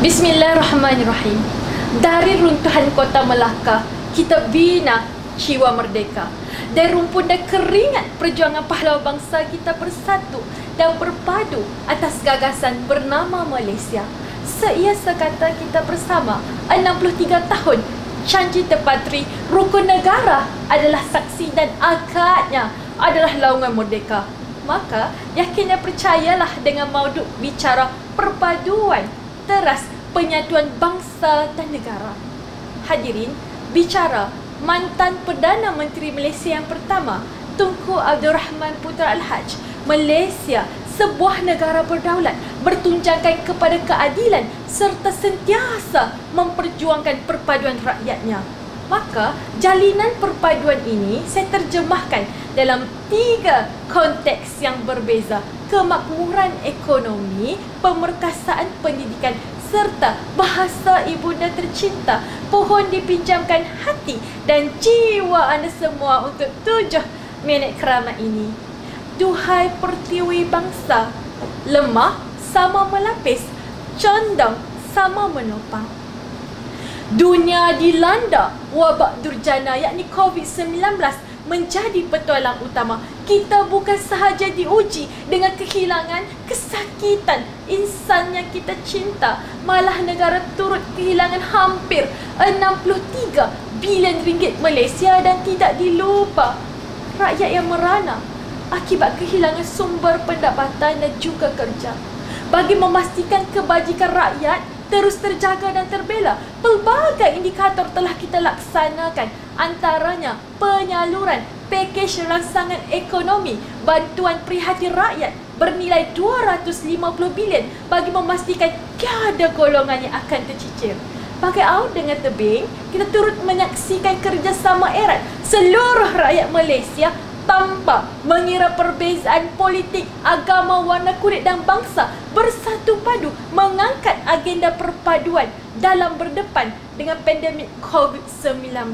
Bismillahirrahmanirrahim. Dari runtuhan kota Melaka, kita bina jiwa merdeka. Dari rumpun dan keringat perjuangan pahlawan bangsa, kita bersatu dan berpadu atas gagasan bernama Malaysia. Seia sekata kita bersama 63 tahun janji terpatri, rukun negara adalah saksi dan akadnya adalah laungan merdeka. Maka yakin dan percayalah dengan mauduk bicara perpaduan teras penyatuan bangsa dan negara. Hadirin, bicara mantan Perdana Menteri Malaysia yang pertama, Tunku Abdul Rahman Putra Al-Haj. Malaysia, sebuah negara berdaulat, bertunjangkan kepada keadilan serta sentiasa memperjuangkan perpaduan rakyatnya. Maka, jalinan perpaduan ini saya terjemahkan dalam 3 konteks yang berbeza: kemakmuran ekonomi, pemerkasaan pendidikan, serta bahasa ibunda tercinta. Pohon dipinjamkan hati dan jiwa anda semua untuk 7 minit keramat ini. Duhai pertiwi bangsa, lemah sama melapis, condong sama menopang. Dunia dilanda wabak durjana yakni COVID-19 menjadi petualang utama. Kita bukan sahaja diuji dengan kehilangan, kesakitan insan yang kita cinta, malah negara turut kehilangan hampir 63 bilion ringgit Malaysia dan tidak dilupa rakyat yang merana akibat kehilangan sumber pendapatan dan juga kerja. Bagi memastikan kebajikan rakyat terus terjaga dan terbela, pelbagai indikator telah kita laksanakan, antaranya penyaluran pakej rangsangan ekonomi, bantuan prihatin rakyat bernilai 250 bilion bagi memastikan tiada golongan yang akan tercicir. Pakai aut dengan tebing, kita turut menyaksikan kerjasama erat seluruh rakyat Malaysia tanpa mengira perbezaan politik, agama, warna kulit dan bangsa, bersatu padu mengangkat agenda perpaduan dalam berdepan dengan pandemik COVID-19.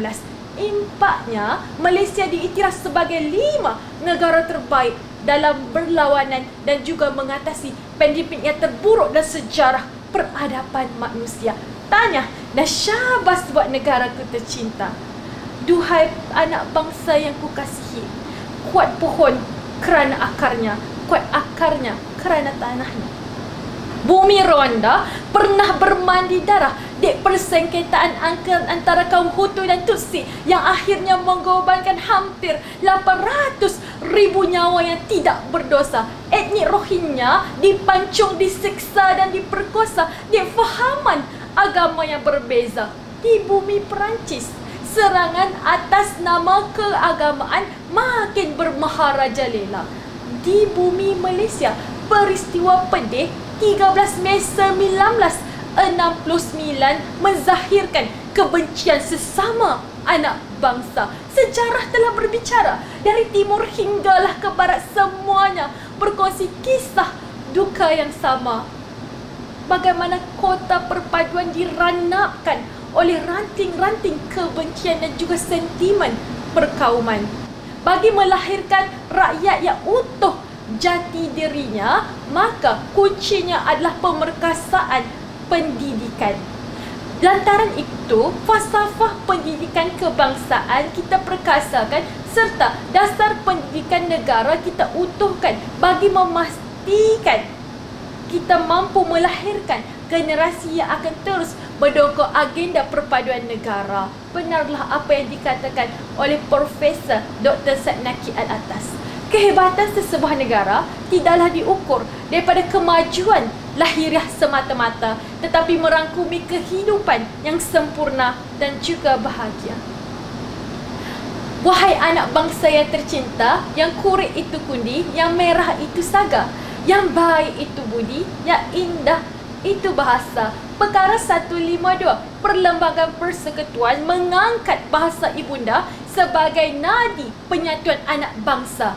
Impaknya, Malaysia diiktiraf sebagai 5 negara terbaik dalam berlawanan dan juga mengatasi pandemik yang terburuk dalam sejarah peradaban manusia. Tanya dan syabas buat negaraku tercinta. Duhai anak bangsa yang kukasihi, kuat pohon kerana akarnya, kuat akarnya kerana tanahnya. Bumi Rwanda pernah bermandi darah di persengketaan antara kaum Hutu dan Tutsi yang akhirnya mengorbankan hampir 800,000 nyawa yang tidak berdosa. Etnik Rohingya dipancung, disiksa dan diperkosa di fahaman agama yang berbeza. Di bumi Perancis, serangan atas nama keagamaan makin bermaharajalela. Di bumi Malaysia, peristiwa pedih 13 Mei 1969 menzahirkan kebencian sesama anak bangsa. Sejarah telah berbicara, dari timur hinggalah ke barat semuanya berkongsi kisah duka yang sama. Bagaimana kota perpaduan diranapkan oleh ranting-ranting kebencian dan juga sentimen perkauman. Bagi melahirkan rakyat yang utuh jati dirinya, maka kuncinya adalah pemerkasaan pendidikan. Lantaran itu, falsafah pendidikan kebangsaan kita perkasakan serta dasar pendidikan negara kita utuhkan bagi memastikan kita mampu melahirkan generasi yang akan terus mendongkrak agenda perpaduan negara. Benarlah apa yang dikatakan oleh Profesor Dr. Sadnaki Al-Atas. Kehebatan sesebuah negara tidaklah diukur daripada kemajuan lahiriah semata-mata, tetapi merangkumi kehidupan yang sempurna dan juga bahagia. Wahai anak bangsa yang tercinta, yang kurik itu kundi, yang merah itu saga, yang baik itu budi, yang indah itu bahasa. Perkara 152, Perlembagaan Persekutuan mengangkat bahasa ibunda sebagai nadi penyatuan anak bangsa.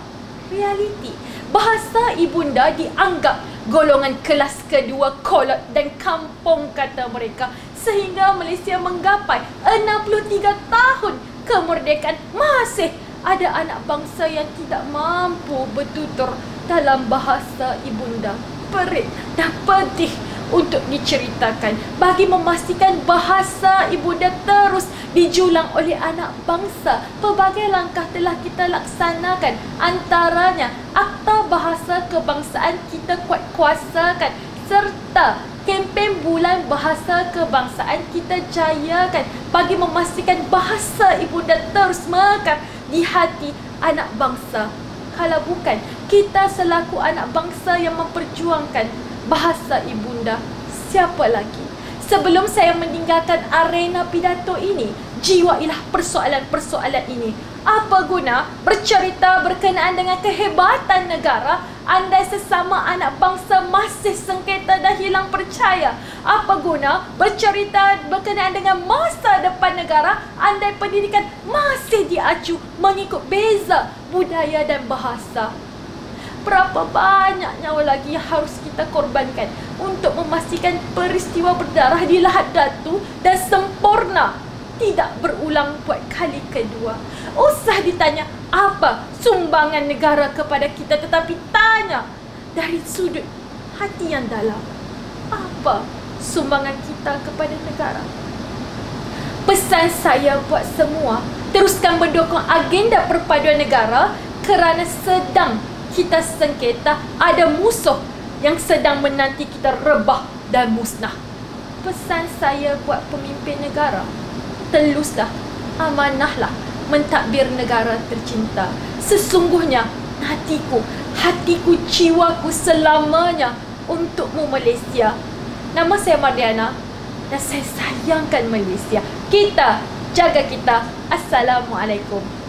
Realiti, bahasa ibunda dianggap golongan kelas kedua, kolot dan kampung kata mereka, sehingga Malaysia menggapai 63 tahun kemerdekaan masih ada anak bangsa yang tidak mampu bertutur dalam bahasa ibunda. perit dan pedih untuk diceritakan, bagi memastikan bahasa ibunda terus dijulang oleh anak bangsa. Pelbagai langkah telah kita laksanakan, antaranya Akta Bahasa Kebangsaan kita kuatkuasakan, serta kempen Bulan Bahasa Kebangsaan kita jayakan bagi memastikan bahasa ibunda terus mekar di hati anak bangsa. Kalau bukan kita selaku anak bangsa yang memperjuangkan bahasa ibunda, siapa lagi? Sebelum saya meninggalkan arena pidato ini, jiwailah persoalan-persoalan ini. Apa guna bercerita berkenaan dengan kehebatan negara andai sesama anak bangsa masih sengketa dan hilang percaya? Apa guna bercerita berkenaan dengan masa depan negara andai pendidikan masih diacu mengikut beza budaya dan bahasa? Berapa banyak nyawa lagi yang harus kita korbankan untuk memastikan peristiwa berdarah di Lahad Datu dan sempurna tidak berulang buat kali kedua. Usah ditanya apa sumbangan negara kepada kita, tetapi tanya dari sudut hati yang dalam, apa sumbangan kita kepada negara? Pesan saya buat semua, teruskan mendukung agenda perpaduan negara kerana sedang kita sengketa, ada musuh yang sedang menanti kita rebah dan musnah. Pesan saya buat pemimpin negara, teluslah, amanahlah mentadbir negara tercinta. Sesungguhnya hatiku, jiwaku selamanya untukmu Malaysia. Nama saya Mardiana dan saya sayangkan Malaysia. Kita jaga kita. Assalamualaikum.